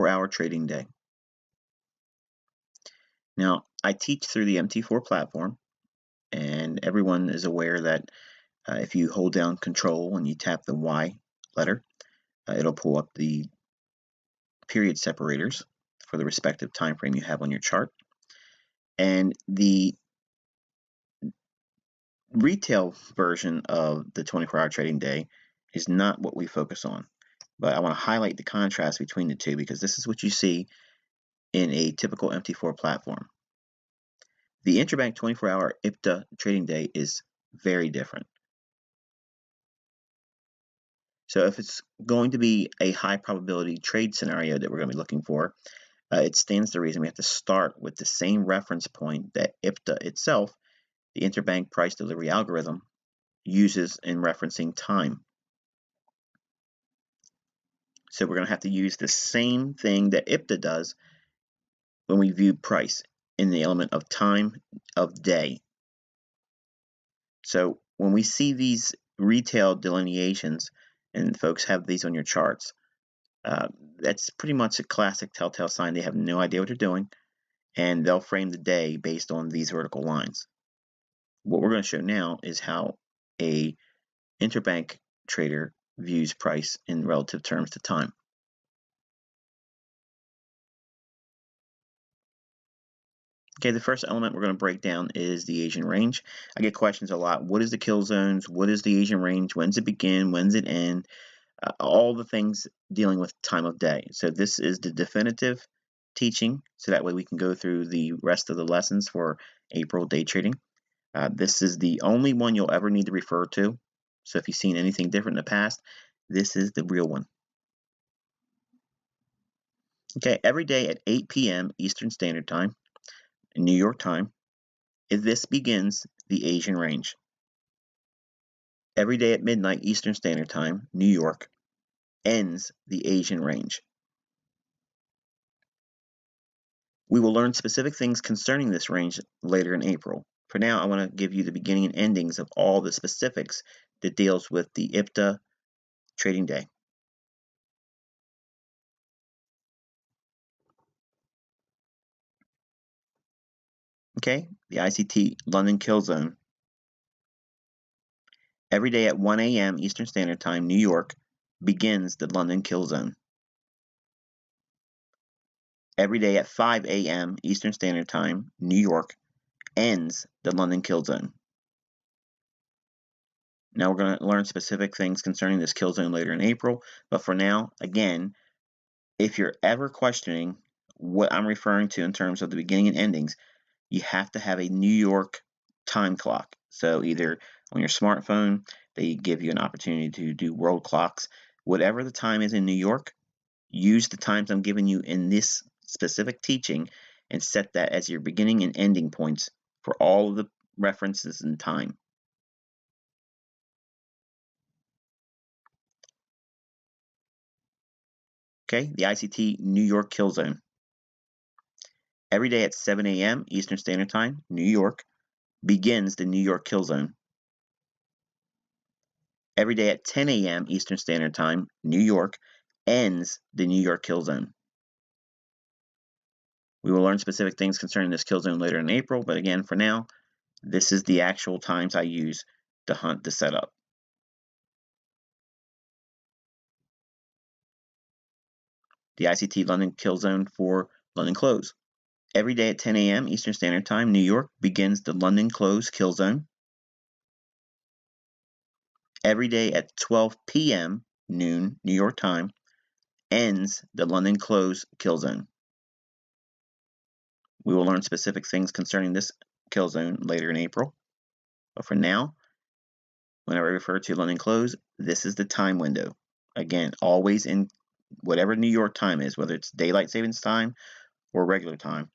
4-hour trading day. Now, I teach through the MT4 platform, and everyone is aware that if you hold down Control and you tap the Y letter, it'll pull up the period separators for the respective time frame you have on your chart. And the retail version of the 24-hour trading day is not what we focus on. But I want to highlight the contrast between the two because this is what you see in a typical MT4 platform. The interbank 24-hour IPTA trading day is very different. So if it's going to be a high probability trade scenario that we're going to be looking for, it stands to reason we have to start with the same reference point that IPTA itself, the interbank price delivery algorithm, uses in referencing time. So we're going to have to use the same thing that IPTA does when we view price in the element of time of day. So when we see these retail delineations, and folks have these on your charts, that's pretty much a classic telltale sign they have no idea what they're doing, and they'll frame the day based on these vertical lines. What we're going to show now is how a interbank trader views price in relative terms to time. Okay, the first element we're going to break down is the Asian range. I get questions a lot. What is the kill zones? What is the Asian range? When's it begin? When's it end? All the things dealing with time of day. So this is the definitive teaching, so that way we can go through the rest of the lessons for April day trading. This is the only one you'll ever need to refer to. So if you've seen anything different in the past, this is the real one. Okay, every day at 8 p.m. Eastern Standard Time, New York time, this begins the Asian range. Every day at midnight Eastern Standard Time, New York, ends the Asian range. We will learn specific things concerning this range later in April. For now, I want to give you the beginning and endings of all the specifics that deals with the IPTA trading day. Okay, the ICT London kill zone. Every day at 1 a.m. Eastern Standard Time, New York, begins the London kill zone. Every day at 5 a.m. Eastern Standard Time, New York, ends the London kill zone. Now we're going to learn specific things concerning this kill zone later in April, but for now, again, if you're ever questioning what I'm referring to in terms of the beginning and endings, you have to have a New York time clock. So either on your smartphone, they give you an opportunity to do world clocks. Whatever the time is in New York, use the times I'm giving you in this specific teaching and set that as your beginning and ending points for all of the references in time. Okay, the ICT New York kill zone. Every day at 7 a.m. Eastern Standard Time, New York, begins the New York kill zone. Every day at 10 a.m. Eastern Standard Time, New York, ends the New York kill zone. We will learn specific things concerning this kill zone later in April, but again, for now, this is the actual times I use to hunt the setup. The ICT London kill zone for London close. Every day at 10 a.m. Eastern Standard Time, New York, begins the London close kill zone. Every day at 12 p.m. noon New York time, ends the London close kill zone. We will learn specific things concerning this kill zone later in April. But for now, whenever I refer to London close, this is the time window. Again, always in whatever New York time is, whether it's daylight savings time or regular time,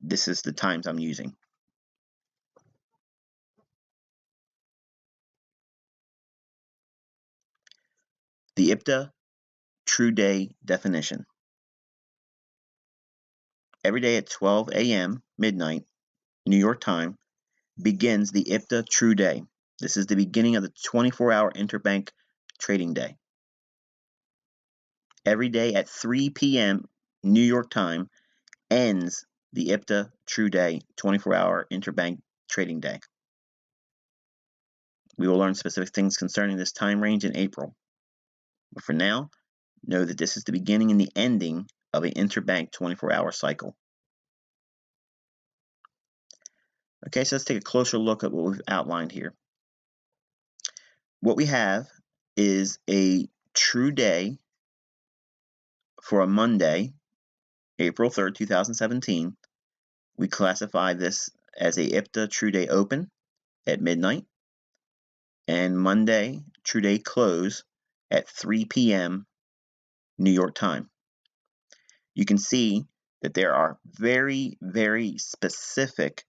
this is the times I'm using. The IPTA true day definition. Every day at 12 a.m. midnight New York time begins the IPTA true day. This is the beginning of the 24-hour interbank trading day. Every day at 3 p.m. New York time ends the IPTA true day 24-hour interbank trading day. We will learn specific things concerning this time range in April. But for now, know that this is the beginning and the ending of an interbank 24-hour cycle. Okay, so let's take a closer look at what we've outlined here. What we have is a true day for a Monday, April 3rd, 2017. We classify this as a IPTA true day open at midnight and Monday true day close at 3 p.m. New York time. You can see that there are very, very specific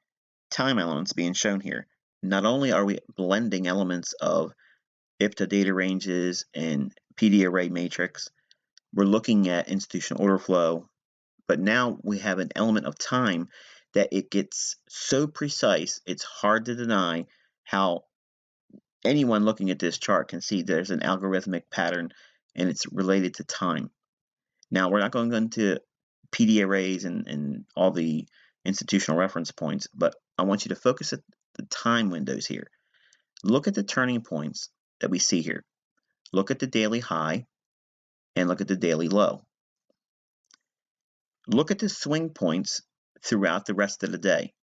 time elements being shown here. Not only are we blending elements of IPTA data ranges and PD array matrix, we're looking at institutional order flow, but now we have an element of time that it gets so precise, it's hard to deny how anyone looking at this chart can see there's an algorithmic pattern and it's related to time. Now, we're not going into PD arrays and all the institutional reference points, but I want you to focus at the time windows here. Look at the turning points that we see here. Look at the daily high and look at the daily low. Look at the swing points throughout the rest of the day.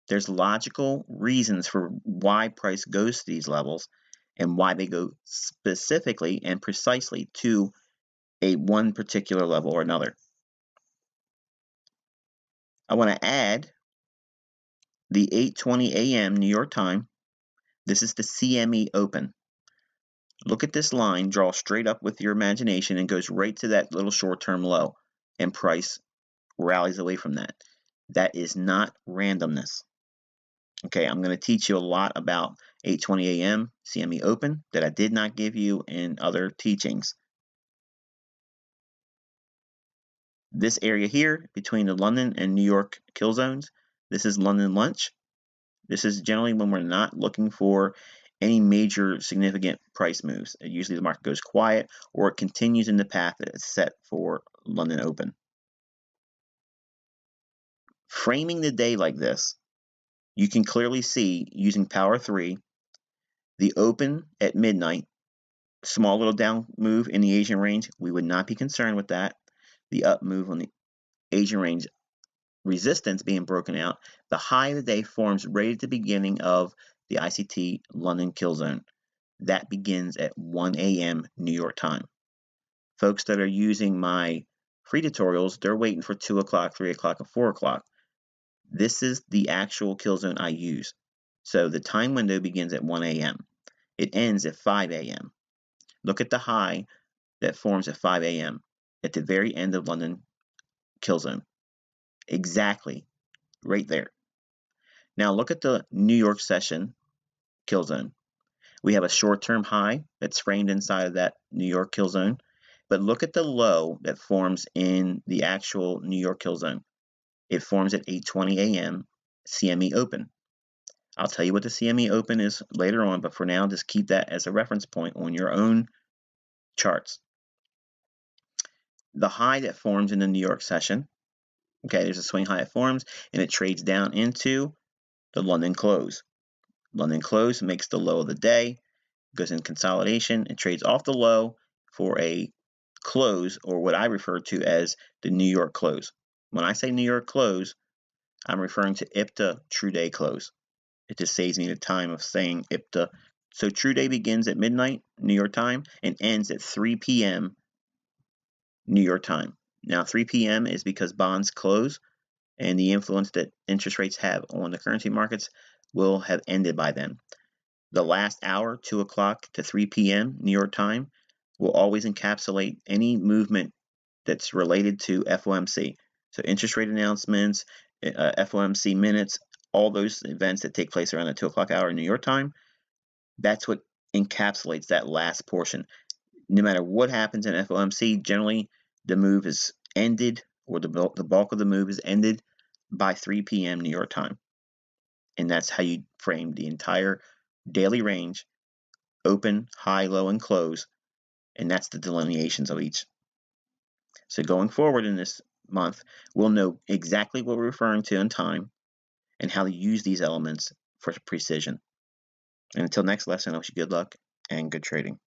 There's logical reasons for why price goes to these levels and why they go specifically and precisely to one particular level or another. I want to add the 8:20 a.m. New York time. This is the CME open. Look at this line, draw straight up with your imagination and goes right to that little short-term low, and price rallies away from that. That is not randomness. Okay, I'm going to teach you a lot about 8:20 a.m. CME open that I did not give you in other teachings. This area here between the London and New York kill zones, this is London lunch. This is generally when we're not looking for any major significant price moves. Usually the market goes quiet or it continues in the path that is set for London open. Framing the day like this, you can clearly see using Power 3, the open at midnight, small little down move in the Asian range, we would not be concerned with that. The up move on the Asian range resistance being broken out, the high of the day forms right at the beginning of the ICT London kill zone. That begins at 1 a.m. New York time. Folks that are using my free tutorials, they're waiting for 2 o'clock, 3 o'clock, and 4 o'clock. This is the actual kill zone I use. So the time window begins at 1 a.m. It ends at 5 a.m. Look at the high that forms at 5 a.m. at the very end of London kill zone. Exactly right there. Now look at the New York session kill zone. We have a short-term high that's framed inside of that New York kill zone, but look at the low that forms in the actual New York kill zone. It forms at 8:20 a.m. CME open. I'll tell you what the CME open is later on, but for now, just keep that as a reference point on your own charts. The high that forms in the New York session, okay, there's a swing high that forms, and it trades down into the London close. London close makes the low of the day, goes in consolidation, and trades off the low for a close, or what I refer to as the New York close. When I say New York close, I'm referring to IPTA true day close. It just saves me the time of saying IPTA. So true day begins at midnight New York time and ends at 3 p.m. New York time. Now 3 p.m. is because bonds close and the influence that interest rates have on the currency markets will have ended by then. The last hour, 2 o'clock to 3 p.m. New York time, will always encapsulate any movement that's related to FOMC. So interest rate announcements, FOMC minutes, all those events that take place around the 2 o'clock hour in New York time, that's what encapsulates that last portion. No matter what happens in FOMC, generally the move is ended, or the bulk of the move is ended by 3 p.m. New York time. And that's how you frame the entire daily range, open, high, low, and close, and that's the delineations of each. So going forward in this month, we'll know exactly what we're referring to in time and how to use these elements for precision. And until next lesson, I wish you good luck and good trading.